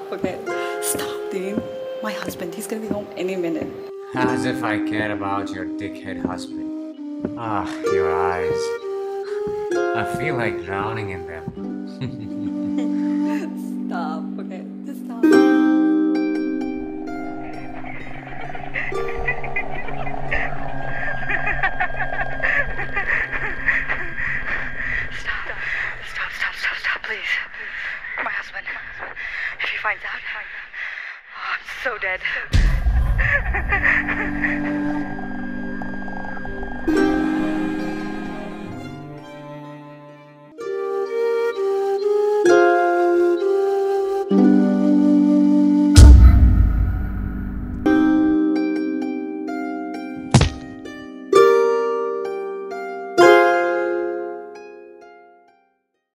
Okay. Stop, Dean. My husband, he's gonna be home any minute. As if I cared about your dickhead husband. Ah, your eyes. I feel like drowning in them. Stop, okay? Just stop. Stop, please. My husband. If he finds out, oh, I'm so dead.